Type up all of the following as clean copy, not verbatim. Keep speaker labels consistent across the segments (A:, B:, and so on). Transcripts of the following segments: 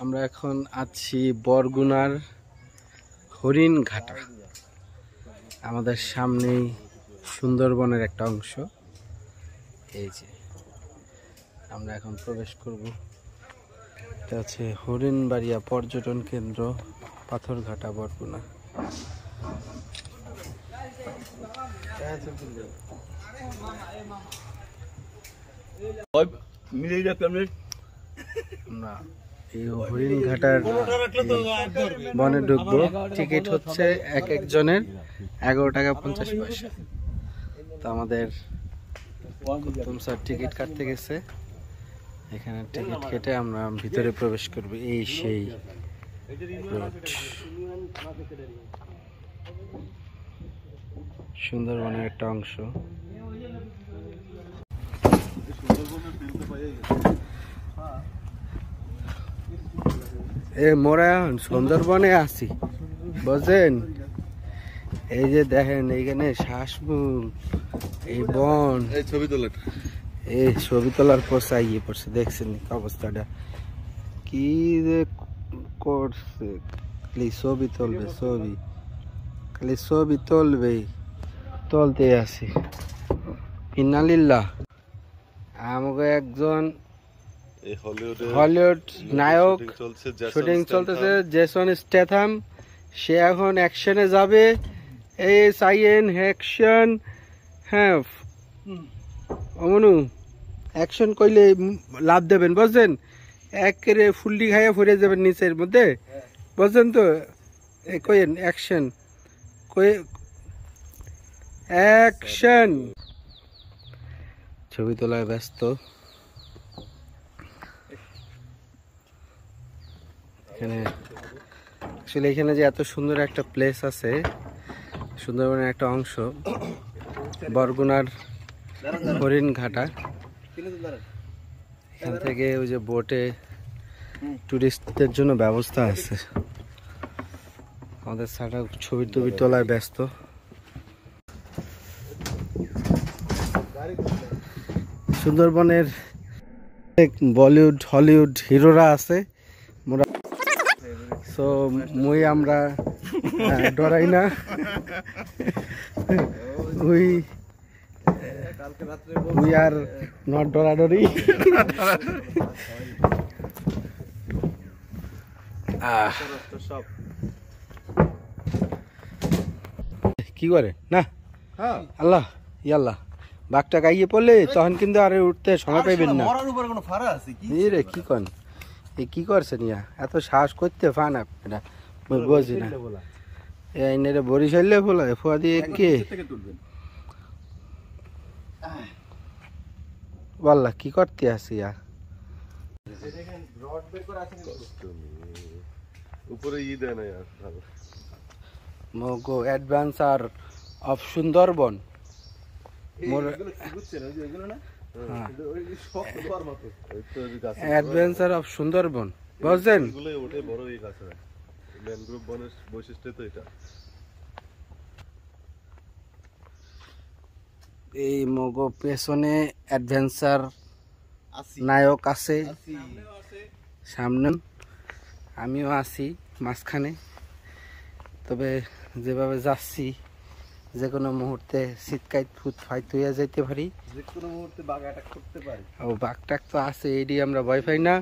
A: আমরা এখন আছি বরগুনার হরিণ ঘাটা। আমাদের সামনেই সুন্দরবনের একটা অংশ। এই যে আমরা এখন প্রবেশ করব। এটা হচ্ছে হরিণবাড়িয়া পর্যটন কেন্দ্র, পাথরঘাটা, বরগুনা। আমরা এই হরিণ ঘাটার বনে ঢুকবো। টিকিট হচ্ছে এক একজনের 11 টাকা 50 পয়সা। তো আমাদের কুতুম স্যার টিকিট কাটতে গেছে, এখানে টিকিট কেটে আমরা ভিতরে প্রবেশ করব। এই সেই সুন্দরবনের একটা অংশ। মোরা এখন সুন্দরবনে আছি, বুঝছেন? এই যে দেখেন এইখানে শ্বাসমূল, এই বন, এই ছবি তোলার পোষা ইয়ে পড়ছে, দেখছেন অবস্থাটা কি যে করছে। খালি ছবি তুলবে, ছবি খালি ছবি তুলবে, তুলতে আছি। ইন্নালিল্লাহ। আমাকে একজন হলিউড নায়ক শুটিং চলতেছে, জেসন স্ট্যাথাম, সে এখন অ্যাকশনে যাবে। এই সাইয়েন অ্যাকশন। হ্যাঁ অমনু অ্যাকশন কইলে লাভ দেবেন, বুঝছেন? একেরে ফুলডি খাইয়া ফুরে যাবেন নিচের মধ্যে, বুঝছেন তো? কইেন অ্যাকশন, কই অ্যাকশন। ছবি তোলায় ব্যস্ত। আসলে এখানে যে এত সুন্দর একটা প্লেস আছে, সুন্দরবনের একটা অংশ, বরগুনার হরিণ ঘাটা। এখান থেকে ওই যে বোটে টুরিস্টদের জন্য ব্যবস্থা আছে। আমাদের ছাড়া ছবি টবি তোলায় ব্যস্ত। সুন্দরবনের বলিউড হলিউড হিরোরা আছে। সো মুই আমরা ডরাই না, উই আর নট ডরাডরি। কি করে না আল্লাহ ইয়াল্লাহ, বাঘটা গাইয়ে পড়লে তখন কিন্তু আর উঠতে সময় পাইবেন না। রে কি কন, এই কি করছেন ইয়া, এত সাহস করতে পান আপনারা? বুঝি না এনে বরিশালে ফোলা ফোয়া দিয়ে কে বললা কি করতে আসি ইয়া মগো adventure of Sundarban. Adventure of Sundarban, বুঝছেন? এই মগো পেছনে অ্যাডভেঞ্চার নায়ক আছে, সামনে আমিও আছি মাঝখানে। তবে যেভাবে যাচ্ছি যে কোনো মুহূর্তে শীতকাল ফুট ফাইট হইয়া যাইতে পারি, যে কোনো মুহূর্তে বাঘ অ্যাটাক করতে পারে। ও বাঘটাক তো আছে, এডি আমরা ভয় পাই না।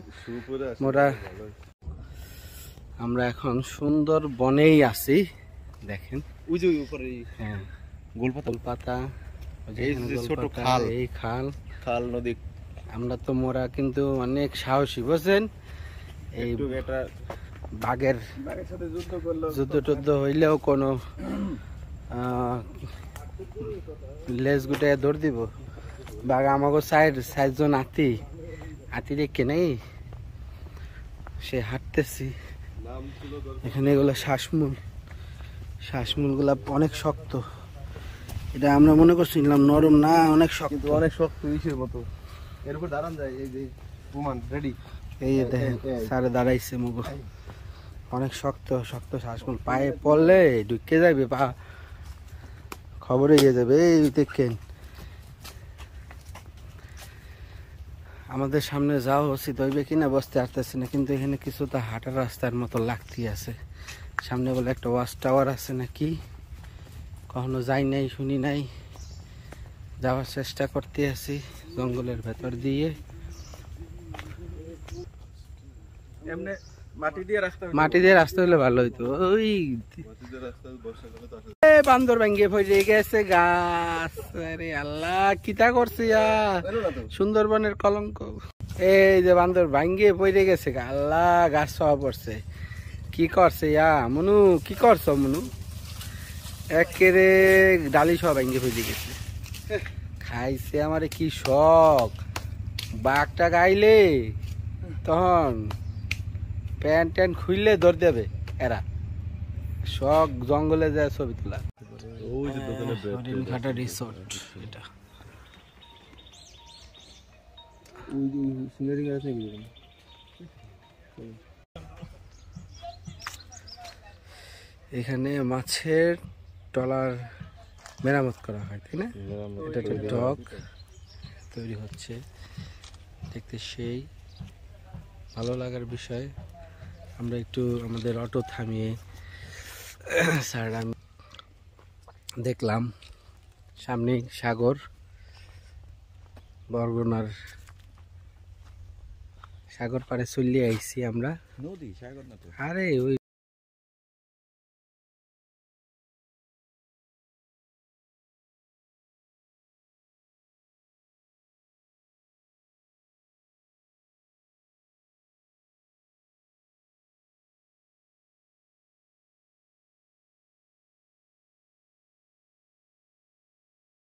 A: আমরা এখন সুন্দরবনেই আছি, দেখেন ওই যে উপরে হ্যাঁ গোলপাতা, ছোট খাল, এই খাল নদী। আমরা তো মোরা কিন্তু অনেক সাহসী, বুঝছেন? এই বাঘের সাথে যুদ্ধ টুদ্ধ হইলেও কোনো লেজ গুটায় দৌড় দিব। বাঘ আমাকে সাইডজন হাতি দেখে নেই, সে হাঁটতেছি। এখানে এগুলো শ্বাসমূল গুলা অনেক শক্ত। এটা আমরা মনে করছিলাম নরম, না অনেক শক্ত, অনেক শক্ত ইসের মতো। এর উপর দাঁড়ান যায়। এই যে প্রমাণ রেডি, এই যে দেখেন সারে দাঁড়াইছে মগো, অনেক শক্ত শক্ত শ্বাসমূল। পায়ে পড়লে ঢুকে যাবে, পা খবরে গিয়ে যাবে। এই দেখেন আমাদের সামনে যাওয়া উচিত হইবে কিনা বসতে আসতেছি না, কিন্তু এখানে কিছুটা হাঁটার রাস্তার মতো লাগতে আছে। সামনে বলে একটা ওয়াচ টাওয়ার আছে নাকি, কখনো যাই নাই, শুনি নাই। যাওয়ার চেষ্টা করতে আছি জঙ্গলের ভেতর দিয়ে। মাটি দিয়ে রাস্তা হলে ভালো হইতো। ওই বান্দর ভাঙ্গিয়ে পড়ে গেছে গাছ। আরে আল্লাহ, কিতা করছে সুন্দরবনের কলঙ্ক। এই যে বান্দর ভাঙ্গিয়ে পড়ে গেছে, আল্লাহ গাছ সহ পড়ছে। কি করছে মনু, কি করছো মনু? একেরে ডালি সব ভাঙ্গিয়ে পড়ে গেছে। খাইছে আমার কি শখ। বাঘটা গাইলে তখন প্যান্ট ট্যান্ট খুললে দৌড় দেবে এরা। শখ জঙ্গলে যায় ছবি তোলা। হরিণঘাটা রিসোর্ট এটা। এখানে মাছের ট্রলার মেরামত করা হয়, তাই না? এটা একটা ডক তৈরি হচ্ছে, দেখতে সেই ভালো লাগার বিষয়। আমরা একটু আমাদের অটো থামিয়ে স্যার আমি দেখলাম সামনে সাগর, বরগুনার সাগর পাড়ে চলিয়ে আইছি আমরা। নদী সাগর না তো, আরে ওই